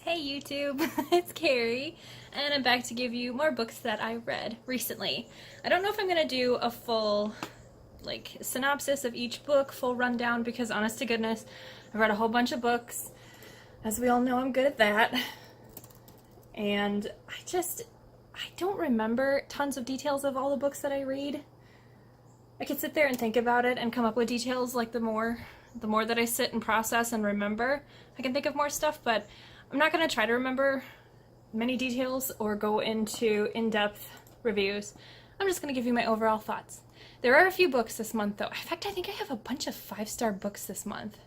Hey YouTube, it's Carrie, and I'm back to give you more books that I read recently. I don't know if I'm gonna do a full synopsis of each book, full rundown, because honest to goodness, I've read a whole bunch of books. As we all know, I'm good at that. And I don't remember tons of details of all the books that I read. I could sit there and think about it and come up with details, like the more that I sit and process and remember, I can think of more stuff, but I'm not going to try to remember many details or go into in-depth reviews. I'm just going to give you my overall thoughts. There are a few books this month, though. In fact, I think I have a bunch of 5-star books this month.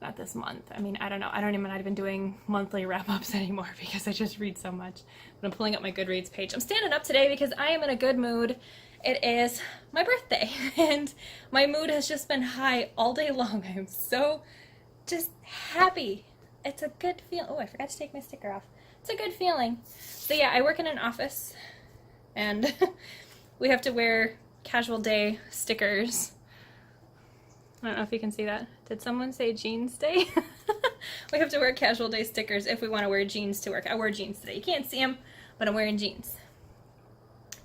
Not this month. I mean, I don't know. I don't even not even doing monthly wrap-ups anymore because I just read so much. But I'm pulling up my Goodreads page. I'm standing up today because I am in a good mood. It is my birthday, and my mood has just been high all day long. I am so just happy. It's a good feeling. Oh, I forgot to take my sticker off. It's a good feeling. So yeah, I work in an office, and we have to wear casual day stickers. I don't know if you can see that. Did someone say jeans day? We have to wear casual day stickers if we want to wear jeans to work. I wear jeans today. You can't see them, but I'm wearing jeans.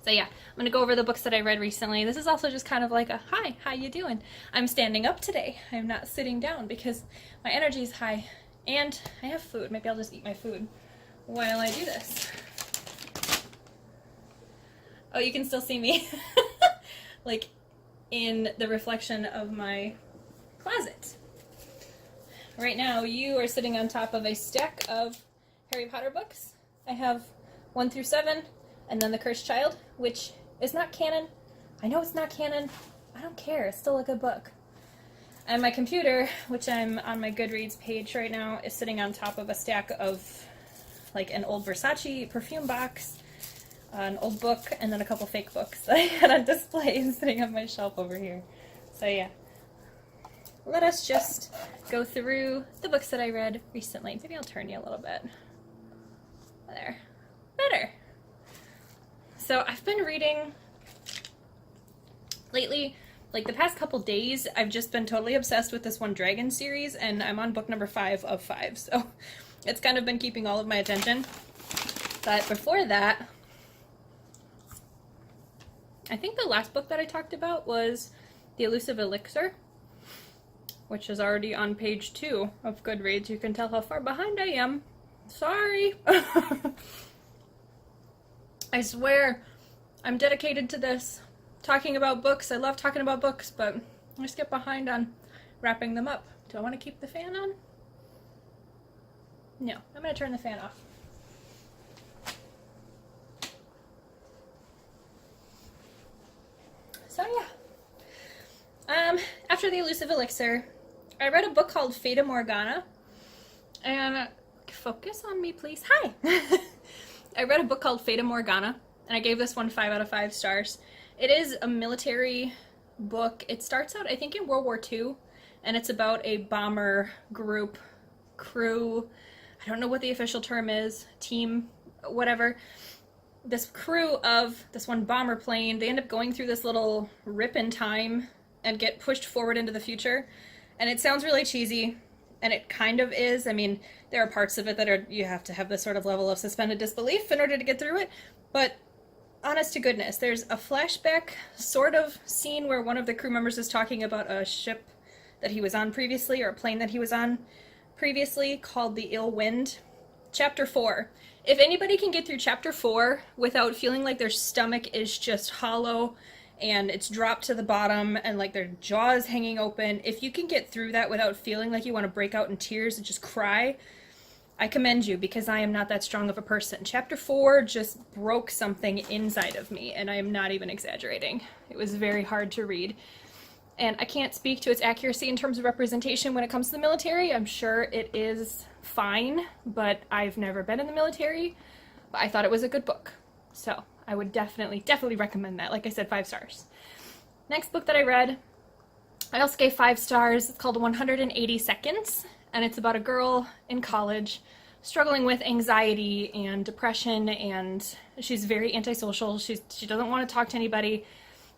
So yeah, I'm going to go over the books that I read recently. This is also just kind of like a, hi, how you doing? I'm standing up today. I'm not sitting down because my energy is high. And I have food. Maybe I'll just eat my food while I do this. Oh, you can still see me. Like in the reflection of my closet. Right now, you are sitting on top of a stack of Harry Potter books. I have 1 through 7, and then The Cursed Child, which is not canon. I know it's not canon. I don't care. It's still a good book. And my computer, which I'm on my Goodreads page right now, is sitting on top of a stack of like an old Versace perfume box, an old book, and then a couple fake books that I had on display and sitting on my shelf over here. So yeah. Let us just go through the books that I read recently. Maybe I'll turn you a little bit. There. Better. So I've been reading lately. Like the past couple days, I've just been totally obsessed with this one Dragon series, and I'm on book number 5 of 5, so it's kind of been keeping all of my attention. But before that, I think the last book that I talked about was The Elusive Elixir, which is already on page 2 of Goodreads. You can tell how far behind I am. Sorry. I swear, I'm dedicated to this. Talking about books. I love talking about books, but I just get behind on wrapping them up. Do I want to keep the fan on? No, I'm going to turn the fan off. So yeah. After The Elusive Elixir, I read a book called Fata Morgana. And focus on me, please. Hi! I read a book called Fata Morgana, and I gave this one 5 out of 5 stars. It is a military book. It starts out, I think, in World War II, and it's about a bomber group, crew, I don't know what the official term is, team, whatever. This crew of this one bomber plane, they end up going through this little rip in time and get pushed forward into the future. And it sounds really cheesy, and it kind of is. I mean, there are parts of it that are, you have to have this sort of level of suspended disbelief in order to get through it, but honest to goodness, there's a flashback sort of scene where one of the crew members is talking about a ship that he was on previously, or a plane that he was on previously, called the Ill Wind. Chapter 4. If anybody can get through Chapter 4 without feeling like their stomach is just hollow and it's dropped to the bottom and like their jaw is hanging open, if you can get through that without feeling like you want to break out in tears and just cry, I commend you, because I am not that strong of a person. Chapter 4 just broke something inside of me, and I am not even exaggerating. It was very hard to read. And I can't speak to its accuracy in terms of representation when it comes to the military. I'm sure it is fine, but I've never been in the military. But I thought it was a good book. So I would definitely recommend that. Like I said, 5 stars. Next book that I read, I also gave 5 stars. It's called 180 Seconds. And it's about a girl in college struggling with anxiety and depression, and she's very antisocial. She doesn't want to talk to anybody,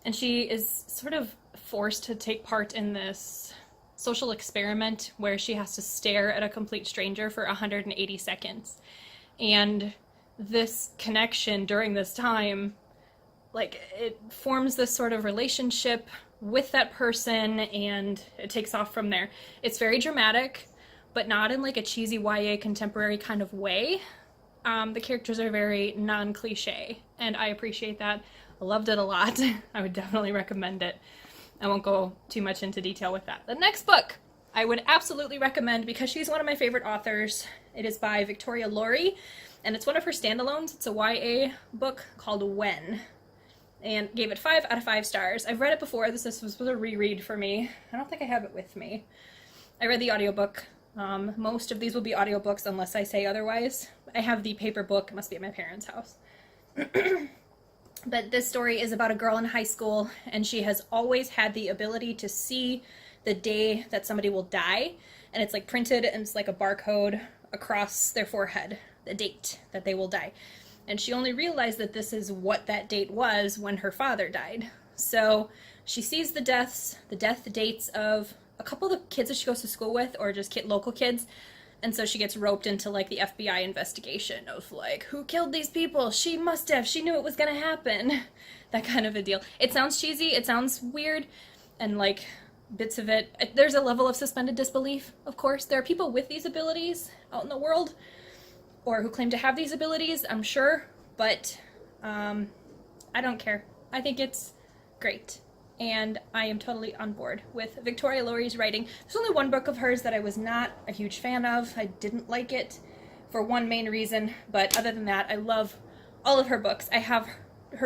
and she is sort of forced to take part in this social experiment where she has to stare at a complete stranger for 180 seconds. And this connection during this time, like, it forms this sort of relationship with that person, and it takes off from there. It's very dramatic, but not in like a cheesy YA contemporary kind of way. The characters are very non-cliche, and I appreciate that. I loved it a lot. I would definitely recommend it. I won't go too much into detail with that. The next book I would absolutely recommend because she's one of my favorite authors. It is by Victoria Laurie, and it's one of her standalones. It's a YA book called When, and gave it 5 out of 5 stars. I've read it before. This was a reread for me. I don't think I have it with me. I read the audiobook. Most of these will be audiobooks unless I say otherwise. I have the paper book. It must be at my parents' house. But this story is about a girl in high school, and she has always had the ability to see the day that somebody will die, and it's like printed, and it's like a barcode across their forehead, the date that they will die. And she only realized that this is what that date was when her father died. So she sees the death dates of a couple of the kids that she goes to school with, or just local kids. And so she gets roped into like the FBI investigation of like, who killed these people? She must have. She knew it was going to happen. That kind of a deal. It sounds cheesy. It sounds weird. And like bits of it, there's a level of suspended disbelief, of course. There are people with these abilities out in the world, or who claim to have these abilities, I'm sure. But I don't care. I think it's great. And I am totally on board with Victoria Laurie's writing. There's only one book of hers that I was not a huge fan of. I didn't like it for one main reason, but other than that, I love all of her books. I have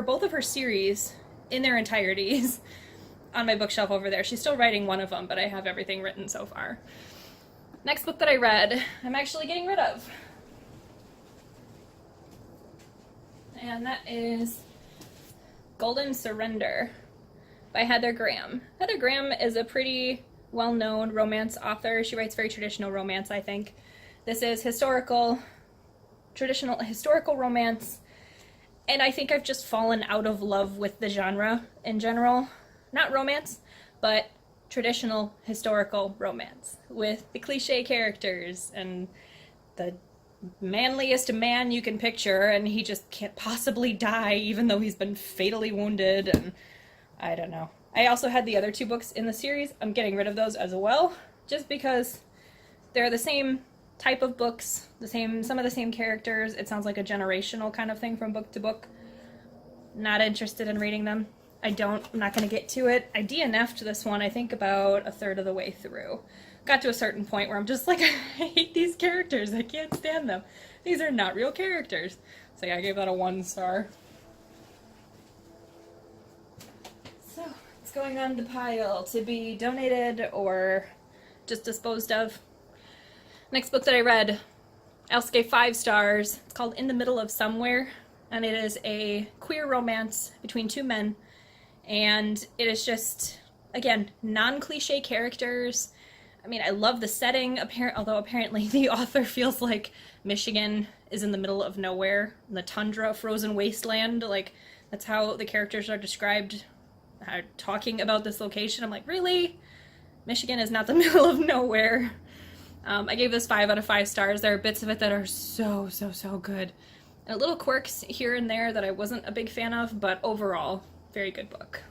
both of her series in their entireties on my bookshelf over there. She's still writing one of them, but I have everything written so far. Next book that I read, I'm actually getting rid of. And that is Golden Surrender by Heather Graham. Heather Graham is a pretty well-known romance author. She writes very traditional romance, I think. This is traditional historical romance, and I think I've just fallen out of love with the genre in general. Not romance, but traditional historical romance with the cliche characters and the manliest man you can picture, and he just can't possibly die even though he's been fatally wounded, and I don't know. I also had the other 2 books in the series. I'm getting rid of those as well, just because they're the same type of books, some of the same characters. It sounds like a generational kind of thing from book to book. Not interested in reading them. I'm not going to get to it. I DNF'd this one, I think, about a third of the way through. Got to a certain point where I'm just like, I hate these characters. I can't stand them. These are not real characters. So yeah, I gave that a 1 star. So, it's going on the pile to be donated or just disposed of. Next book that I read, I also gave 5 stars. It's called In the Middle of Somewhere, and it is a queer romance between 2 men. And it is just, again, non-cliche characters. I mean, I love the setting, although apparently the author feels like Michigan is in the middle of nowhere, in the tundra, frozen wasteland. Like, that's how the characters are described, talking about this location. I'm like, really? Michigan is not the middle of nowhere. I gave this 5 out of 5 stars. There are bits of it that are so, so, so good. And little quirks here and there that I wasn't a big fan of, but overall, very good book.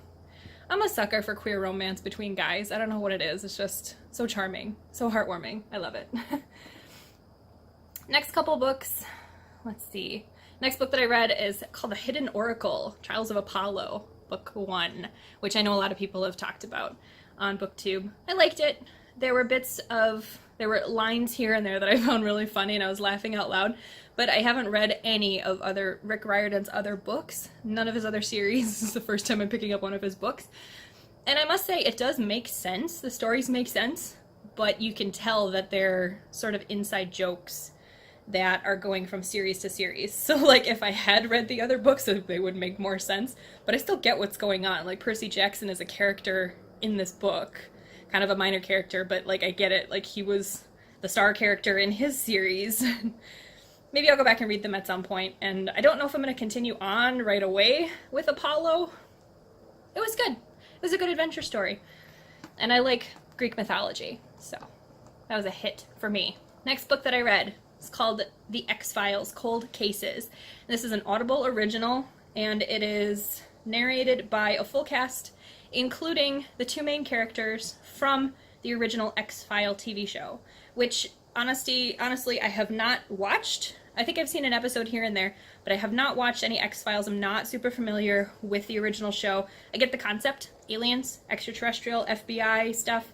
I'm a sucker for queer romance between guys. I don't know what it is. It's just so charming, so heartwarming. I love it. Next couple books. Let's see. Next book that I read is called The Hidden Oracle, Trials of Apollo, Book 1, which I know a lot of people have talked about on BookTube. I liked it. There were lines here and there that I found really funny, and I was laughing out loud. But I haven't read any of Rick Riordan's other books. None of his other series. This is the first time I'm picking up one of his books. And I must say, it does make sense. The stories make sense. But you can tell that they're sort of inside jokes that are going from series to series. So, like, if I had read the other books, they would make more sense. But I still get what's going on. Like, Percy Jackson is a character in this book. Kind of a minor character, but, like, I get it. Like, he was the star character in his series. Maybe I'll go back and read them at some point, and I don't know if I'm going to continue on right away with Apollo. It was good. It was a good adventure story. And I like Greek mythology. So that was a hit for me. Next book that I read is called The XFiles: Cold Cases. This is an Audible original, and it is narrated by a full cast, including the two main characters from the original X-File TV show, which honestly, I have not watched. I think I've seen an episode here and there, but I have not watched any X-Files. I'm not super familiar with the original show. I get the concept, aliens, extraterrestrial, FBI stuff.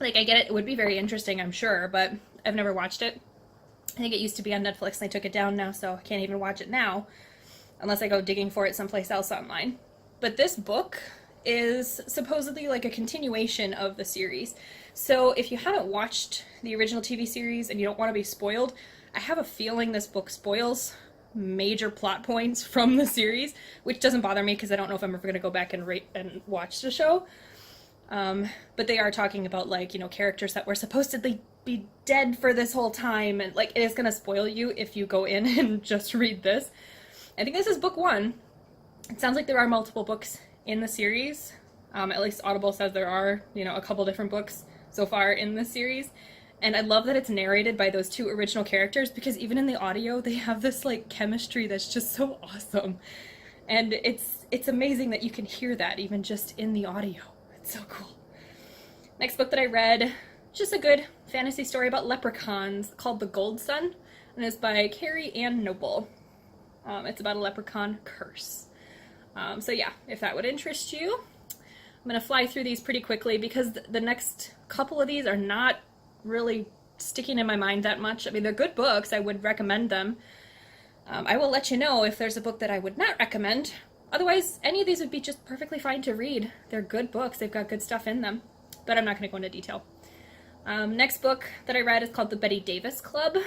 Like, I get it. It would be very interesting, I'm sure, but I've never watched it. I think it used to be on Netflix, and they took it down now, so I can't even watch it now, unless I go digging for it someplace else online. But this book is supposedly like a continuation of the series. So if you haven't watched the original TV series and you don't want to be spoiled, I have a feeling this book spoils major plot points from the series, which doesn't bother me because I don't know if I'm ever going to go back and watch the show. But they are talking about, like, you know, characters that were supposedly be dead for this whole time, and like, it is going to spoil you if you go in and just read this. I think this is book 1. It sounds like there are multiple books in the series. At least Audible says there are, you know, a couple different books so far in this series. And I love that it's narrated by those two original characters, because even in the audio, they have this, like, chemistry that's just so awesome. And it's amazing that you can hear that even just in the audio. It's so cool. Next book that I read, just a good fantasy story about leprechauns called The Gold Sun, and it's by Carrie and Noble. It's about a leprechaun curse. So yeah, if that would interest you, I'm going to fly through these pretty quickly because the next couple of these are not really sticking in my mind that much. I mean, they're good books. I would recommend them. I will let you know if there's a book that I would not recommend. Otherwise, any of these would be just perfectly fine to read. They're good books. They've got good stuff in them. But I'm not going to go into detail. Next book that I read is called The Betty Davis Club,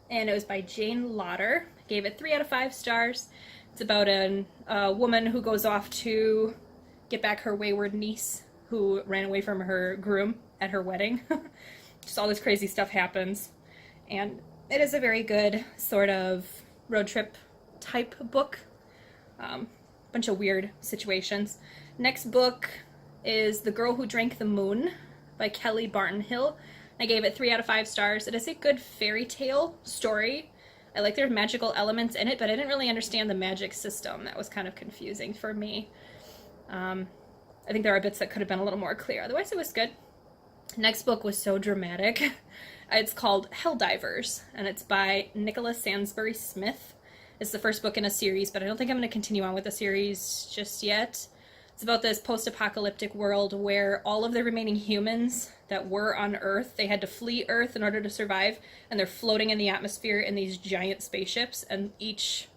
and it was by Jane Lauder. I gave it 3 out of 5 stars. It's about a woman who goes off to get back her wayward niece who ran away from her groom at her wedding. Just all this crazy stuff happens. And it is a very good sort of road trip type book. Bunch of weird situations. Next book is The Girl Who Drank the Moon by Kelly Barnhill. I gave it 3 out of 5 stars. It is a good fairy tale story. I like there's magical elements in it, but I didn't really understand the magic system. That was kind of confusing for me. I think there are bits that could have been a little more clear. Otherwise, it was good. Next book was so dramatic. It's called Helldivers, and it's by Nicholas Sansbury Smith. It's the first book in a series, but I don't think I'm going to continue on with the series just yet. It's about this post-apocalyptic world where all of the remaining humans that were on Earth, they had to flee Earth in order to survive, and they're floating in the atmosphere in these giant spaceships, and each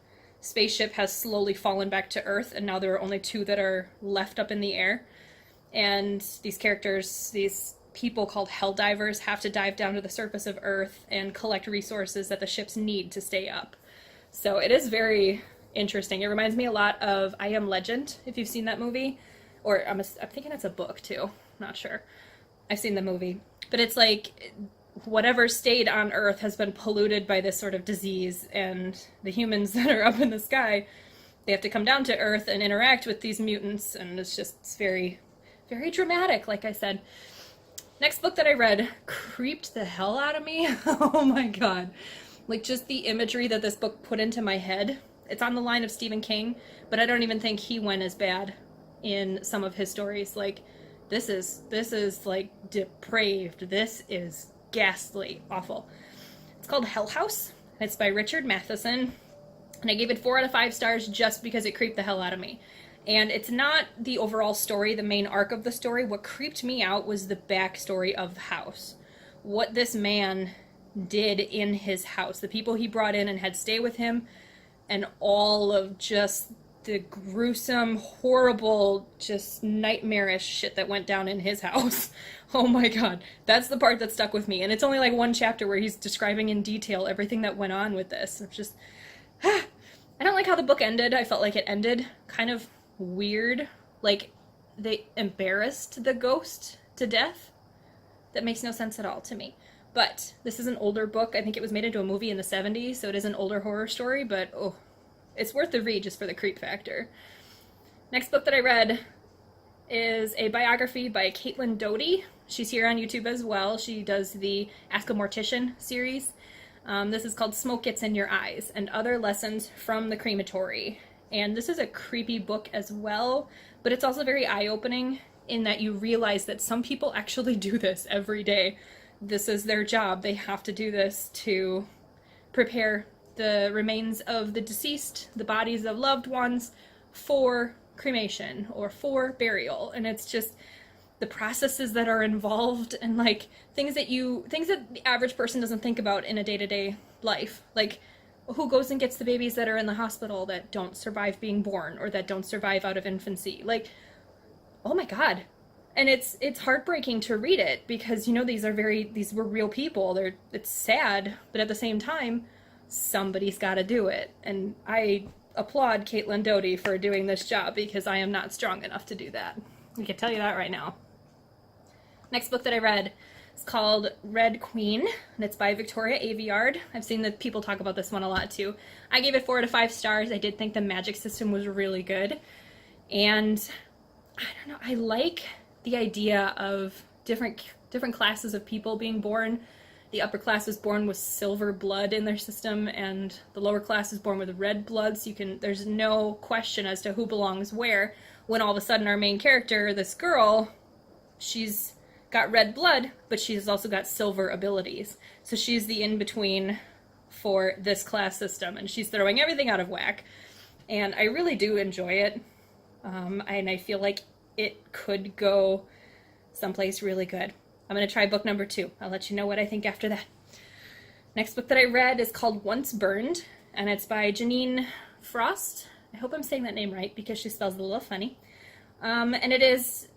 spaceship has slowly fallen back to Earth, and now there are only 2 that are left up in the air. And these characters, these people called Helldivers, have to dive down to the surface of Earth and collect resources that the ships need to stay up. So it is very interesting. It reminds me a lot of I Am Legend, if you've seen that movie. Or I'm thinking it's a book, too. Not sure. I've seen the movie. But it's like whatever stayed on Earth has been polluted by this sort of disease, and the humans that are up in the sky, they have to come down to Earth and interact with these mutants, and it's very, very dramatic, like I said. Next book that I read creeped the hell out of me. Oh my god. Like, just the imagery that this book put into my head. It's on the line of Stephen King, but I don't even think he went as bad in some of his stories. Like, this is like depraved. This is ghastly, awful. It's called Hell House. It's by Richard Matheson, and I gave it 4 out of 5 stars just because it creeped the hell out of me. And it's not the overall story, the main arc of the story. What creeped me out was the backstory of the house. What this man did in his house. The people he brought in and had stay with him, and all of just the gruesome, horrible, just nightmarish shit that went down in his house. Oh my god. That's the part that stuck with me. And it's only like 1 chapter where he's describing in detail everything that went on with this. It's just... I don't like how the book ended. I felt like it ended kind of weird. Like, they embarrassed the ghost to death. That makes no sense at all to me. But this is an older book. I think it was made into a movie in the 70s, so it is an older horror story, but oh, it's worth the read just for the creep factor. Next book that I read is a biography by Caitlin Doty. She's here on YouTube as well. She does the Ask a Mortician series. This is called Smoke Gets in Your Eyes and Other Lessons from the Crematory. And this is a creepy book as well, but it's also very eye-opening in that you realize that some people actually do this every day. This is their job. They have to do this to prepare the remains of the deceased, the bodies of loved ones, for cremation or for burial. And it's just the processes that are involved and like things that the average person doesn't think about in a day-to-day life. Like, who goes and gets the babies that are in the hospital that don't survive being born or that don't survive out of infancy? Like, oh my God. And it's heartbreaking to read it because, you know, these were real people. It's sad, but at the same time, somebody's got to do it. And I applaud Caitlin Doty for doing this job because I am not strong enough to do that. I can tell you that right now. Next book that I read is called Red Queen, and it's by Victoria Aveyard. I've seen that people talk about this one a lot too. I gave it 4 out of 5 stars. I did think the magic system was really good. And I don't know, I like the idea of different classes of people being born. The upper class is born with silver blood in their system, and the lower class is born with red blood, so there's no question as to who belongs where, when all of a sudden our main character, this girl, she's got red blood, but she's also got silver abilities. So she's the in-between for this class system, and she's throwing everything out of whack. And I really do enjoy it, and I feel like it could go someplace really good. I'm going to try book number 2. I'll let you know what I think after that. Next book that I read is called Once Burned, and it's by Janine Frost. I hope I'm saying that name right because she spells it a little funny. And it is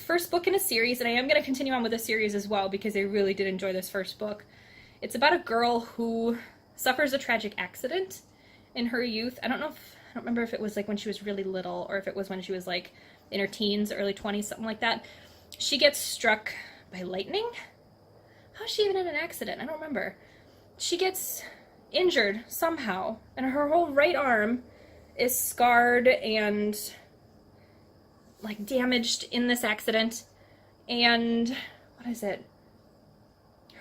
first book in a series, and I am going to continue on with the series as well because I really did enjoy this first book. It's about a girl who suffers a tragic accident in her youth. I don't remember if it was like when she was really little or if it was when she was like in her teens, early 20s, something like that. She gets struck by lightning? How's she even in an accident? I don't remember. She gets injured somehow, and her whole right arm is scarred and like damaged in this accident. And what is it?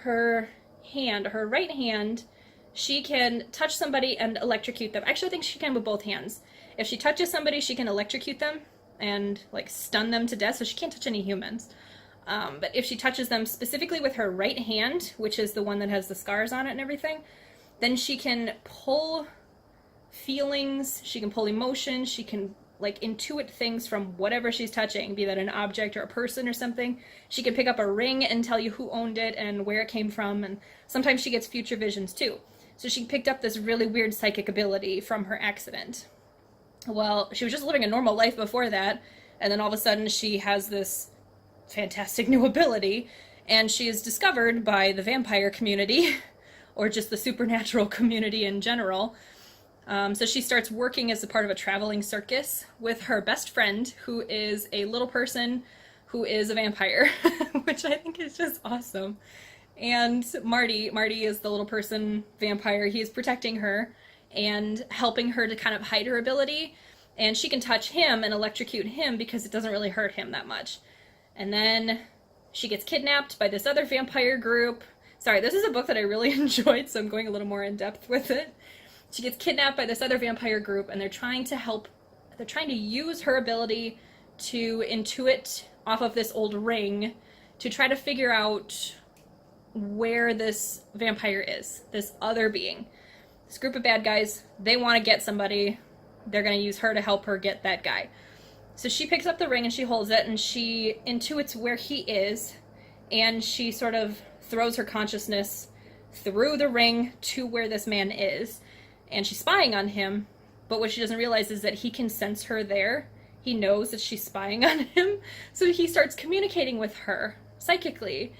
Her right hand, she can touch somebody and electrocute them. Actually, I think she can with both hands. If she touches somebody, she can electrocute them and like stun them to death, so she can't touch any humans. But if she touches them specifically with her right hand, which is the one that has the scars on it and everything, then she can pull feelings, she can pull emotions, she can like intuit things from whatever she's touching, be that an object or a person or something. She can pick up a ring and tell you who owned it and where it came from, and sometimes she gets future visions too. So she picked up this really weird psychic ability from her accident. Well, she was just living a normal life before that, and then all of a sudden she has this fantastic new ability, and she is discovered by the vampire community, or just the supernatural community in general. So she starts working as a part of a traveling circus with her best friend, who is a little person who is a vampire, which I think is just awesome. And Marty is the little person vampire. He is protecting her and helping her to kind of hide her ability, and she can touch him and electrocute him because it doesn't really hurt him that much. And then she gets kidnapped by this other vampire group. Sorry, this is a book that I really enjoyed, so I'm going a little more in depth with it. She gets kidnapped by this other vampire group, and they're trying to use her ability to intuit off of this old ring to try to figure out where this vampire is, this other being. This group of bad guys, they want to get somebody. They're going to use her to help her get that guy. So she picks up the ring and she holds it and she intuits where he is, and she sort of throws her consciousness through the ring to where this man is, and she's spying on him, but what she doesn't realize is that he can sense her there. He knows that she's spying on him, so he starts communicating with her psychically.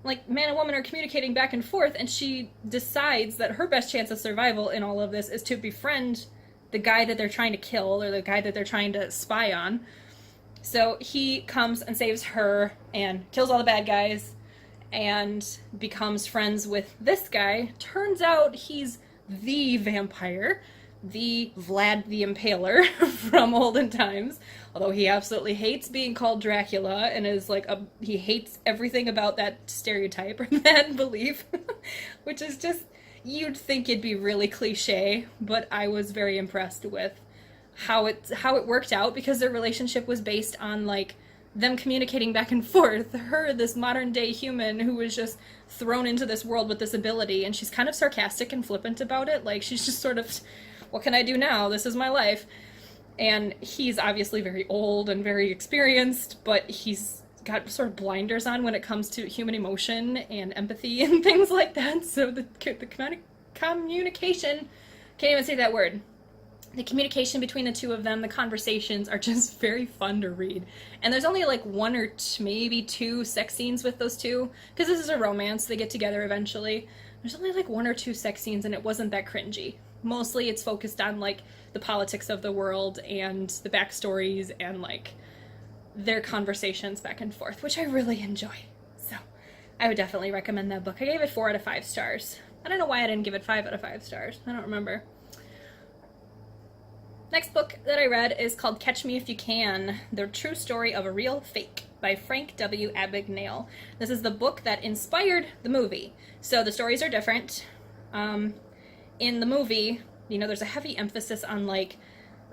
Like, man and woman are communicating back and forth, and she decides that her best chance of survival in all of this is to befriend the guy that they're trying to kill, or the guy that they're trying to spy on. So he comes and saves her and kills all the bad guys and becomes friends with this guy. Turns out he's the vampire the Vlad the Impaler from olden times, although he absolutely hates being called Dracula and is like he hates everything about that stereotype or that belief, which is just, you'd think it'd be really cliche, but I was very impressed with how it worked out, because their relationship was based on like them communicating back and forth. Her, this modern day human who was just thrown into this world with this ability, and she's kind of sarcastic and flippant about it. Like, she's just sort of, what can I do now? This is my life. And he's obviously very old and very experienced, but he's got sort of blinders on when it comes to human emotion and empathy and things like that. So the communication, can't even say that word. The communication between the two of them, the conversations are just very fun to read. And there's only like one or maybe two sex scenes with those two, because this is a romance, they get together eventually. There's only like one or two sex scenes, and it wasn't that cringy. Mostly it's focused on like the politics of the world and the backstories and like their conversations back and forth, which I really enjoy. So I would definitely recommend that book. I gave it 4 out of 5 stars. I don't know why I didn't give it 5 out of 5 stars. I don't remember. Next book that I read is called Catch Me If You Can, The True Story of a Real Fake by Frank W. Abagnale. This is the book that inspired the movie. So the stories are different. In the movie, you know, there's a heavy emphasis on like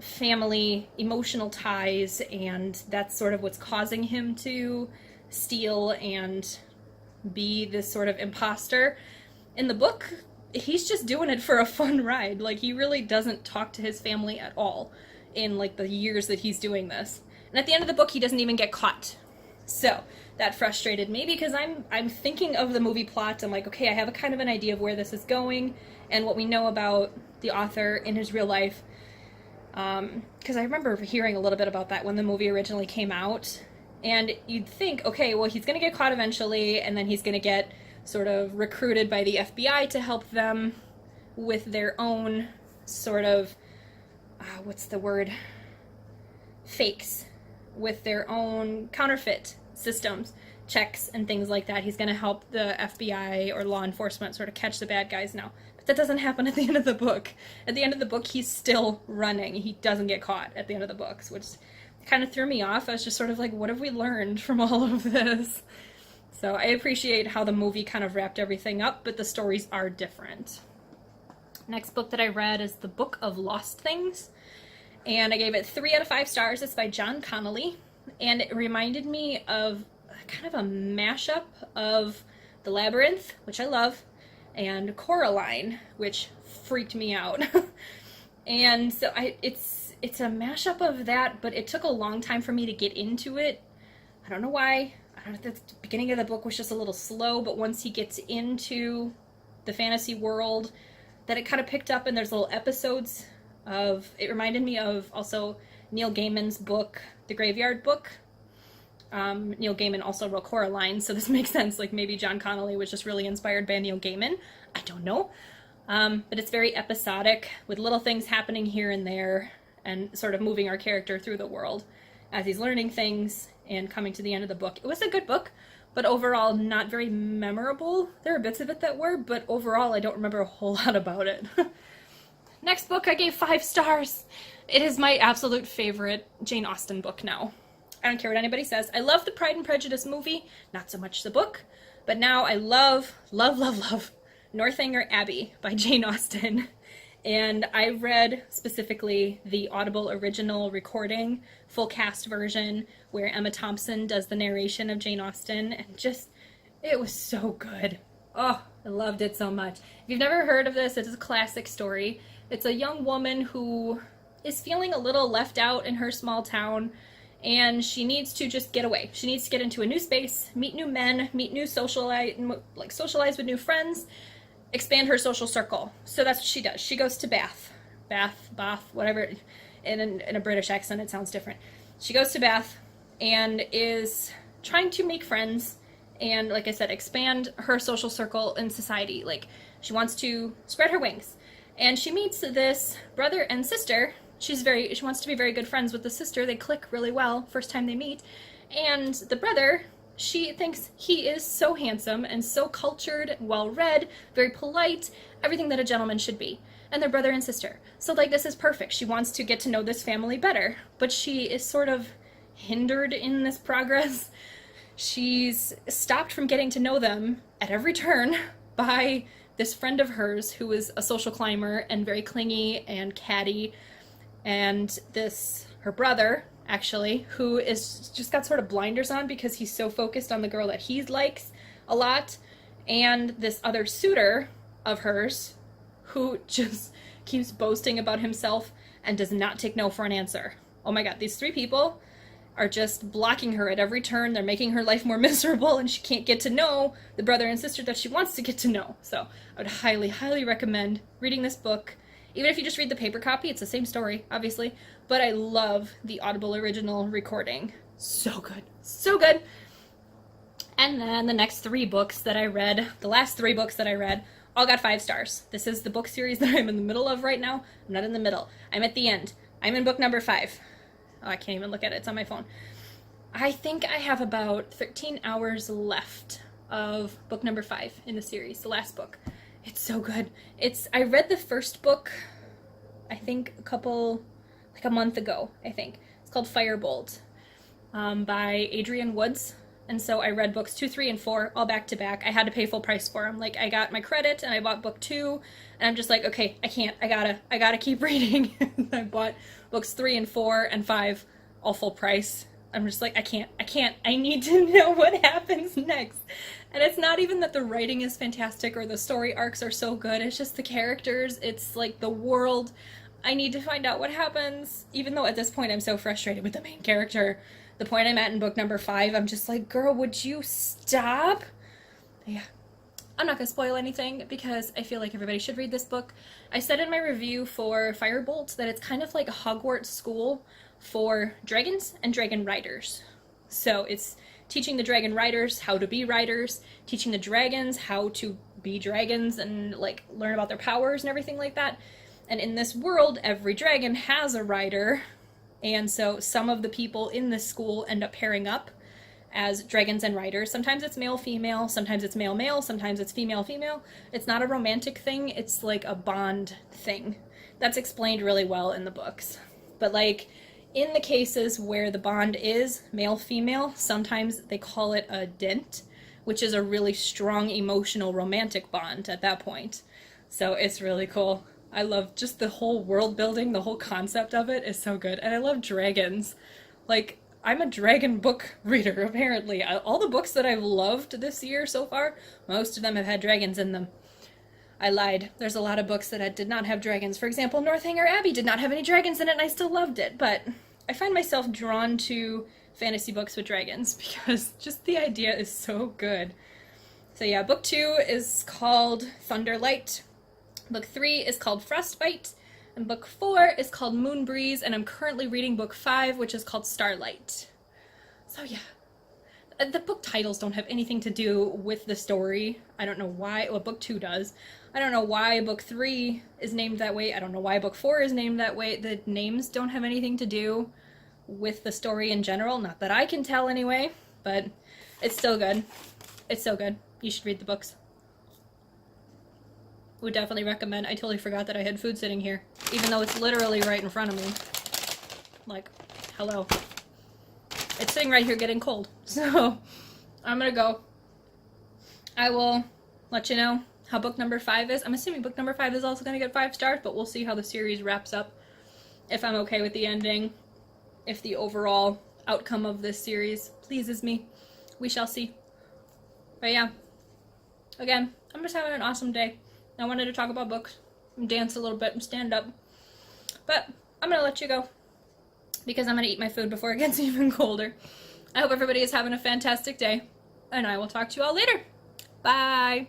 family, emotional ties, and that's sort of what's causing him to steal and be this sort of imposter. In the book, he's just doing it for a fun ride. Like, he really doesn't talk to his family at all in like the years that he's doing this. And at the end of the book, he doesn't even get caught. So that frustrated me, because I'm thinking of the movie plot. I'm like, okay, I have a kind of an idea of where this is going and what we know about the author in his real life. Because I remember hearing a little bit about that when the movie originally came out. And you'd think, okay, well, he's going to get caught eventually, and then he's going to get sort of recruited by the FBI to help them with their own sort of, what's the word? Fakes. With their own counterfeit systems, checks, and things like that. He's going to help the FBI or law enforcement sort of catch the bad guys now. But that doesn't happen at the end of the book. At the end of the book, he's still running. He doesn't get caught at the end of the books, which kind of threw me off. I was just sort of like, what have we learned from all of this? So I appreciate how the movie kind of wrapped everything up, but the stories are different. Next book that I read is The Book of Lost Things, and I gave it 3 out of 5 stars. It's by John Connolly, and it reminded me of kind of a mashup of The Labyrinth, which I love, and Coraline, which freaked me out. And so it's a mashup of that, but it took a long time for me to get into it. I don't know why. I don't know if the beginning of the book was just a little slow, but once he gets into the fantasy world, that it kind of picked up, and there's little episodes of, it reminded me of also Neil Gaiman's book, The Graveyard Book. Neil Gaiman also wrote Coraline, so this makes sense. Like, maybe John Connolly was just really inspired by Neil Gaiman. I don't know. But it's very episodic, with little things happening here and there, and sort of moving our character through the world as he's learning things and coming to the end of the book. It was a good book, but overall not very memorable. There are bits of it that were, but overall I don't remember a whole lot about it. Next book I gave 5 stars. It is my absolute favorite Jane Austen book now. I don't care what anybody says. I love the Pride and Prejudice movie, not so much the book, but now I love Northanger Abbey by Jane Austen. And I read specifically the Audible original recording, full cast version, where Emma Thompson does the narration of Jane Austen, and just, it was so good. Oh, I loved it so much. If you've never heard of this, it is a classic story. It's a young woman who is feeling a little left out in her small town, and she needs to just get away. She needs to get into a new space, meet new men, meet new socialize with new friends, expand her social circle. So that's what she does. She goes to Bath, whatever. In a British accent, it sounds different. She goes to Bath and is trying to make friends and, like I said, expand her social circle in society. Like, she wants to spread her wings. And she meets this brother and sister. She wants to be very good friends with the sister. They click really well first time they meet. And the brother she thinks he is so handsome and so cultured, well-read, very polite, everything that a gentleman should be. And they're brother and sister. So, like, this is perfect. She wants to get to know this family better, but she is sort of hindered in this progress. She's stopped from getting to know them at every turn by this friend of hers who is a social climber and very clingy and catty, and this, her brother, actually, who is just got sort of blinders on because he's so focused on the girl that he likes a lot, and this other suitor of hers who just keeps boasting about himself and does not take no for an answer. Oh my god, these three people are just blocking her at every turn. They're making her life more miserable, and she can't get to know the brother and sister that she wants to get to know. So I would highly, highly recommend reading this book. Even if you just read the paper copy, it's the same story, obviously, but I love the Audible original recording. So good. So good. And then the next three books that I read, the last three books that I read, all got 5 stars. This is the book series that I'm in the middle of right now. I'm not in the middle. I'm at the end. I'm in book number 5. Oh, I can't even look at it. It's on my phone. I think I have about 13 hours left of book number 5 in the series, the last book. It's so good. I read the first book, I think a month ago, I think. It's called Firebolt, by Adrienne Woods. And so I read books 2, 3, and 4 all back to back. I had to pay full price for them. Like, I got my credit and I bought book 2, and I'm just like, okay, I gotta keep reading. I bought books 3 and 4 and 5 all full price. I'm just like, I can't, I need to know what happens next. And it's not even that the writing is fantastic or the story arcs are so good, it's just the characters, it's like the world. I need to find out what happens, even though at this point I'm so frustrated with the main character. The point I'm at in book number 5, I'm just like, girl, would you stop? Yeah. I'm not going to spoil anything because I feel like everybody should read this book. I said in my review for Firebolt that it's kind of like a Hogwarts school for dragons and dragon riders. So it's teaching the dragon riders how to be riders, teaching the dragons how to be dragons and like learn about their powers and everything like that. And in this world, every dragon has a rider. And so some of the people in this school end up pairing up as dragons and riders. Sometimes it's male-female, sometimes it's male-male, sometimes it's female-female. It's not a romantic thing, it's like a bond thing. That's explained really well in the books. But like, in the cases where the bond is male-female, sometimes they call it a dent, which is a really strong emotional romantic bond at that point. So it's really cool. I love just the whole world building, the whole concept of it is so good. And I love dragons. Like, I'm a dragon book reader, apparently. All the books that I've loved this year so far, most of them have had dragons in them. I lied. There's a lot of books that did not have dragons. For example, Northanger Abbey did not have any dragons in it, and I still loved it. But I find myself drawn to fantasy books with dragons because just the idea is so good. So yeah, book 2 is called Thunderlight. Book 3 is called Frostbite, and book 4 is called Moonbreeze, and I'm currently reading book 5, which is called Starlight. So yeah, the book titles don't have anything to do with the story. I don't know why. Well, book 2 does. I don't know why book 3 is named that way. I don't know why book 4 is named that way. The names don't have anything to do with the story in general. Not that I can tell anyway, but it's still good. It's so good. You should read the books. Would definitely recommend. I totally forgot that I had food sitting here, even though it's literally right in front of me. Like, hello. It's sitting right here getting cold. So, I'm gonna go. I will let you know how book number 5 is. I'm assuming book number 5 is also gonna get 5 stars, but we'll see how the series wraps up. If I'm okay with the ending. If the overall outcome of this series pleases me. We shall see. But yeah. Again, I'm just having an awesome day. I wanted to talk about books, and dance a little bit, and stand up. But I'm going to let you go, because I'm going to eat my food before it gets even colder. I hope everybody is having a fantastic day, and I will talk to you all later. Bye!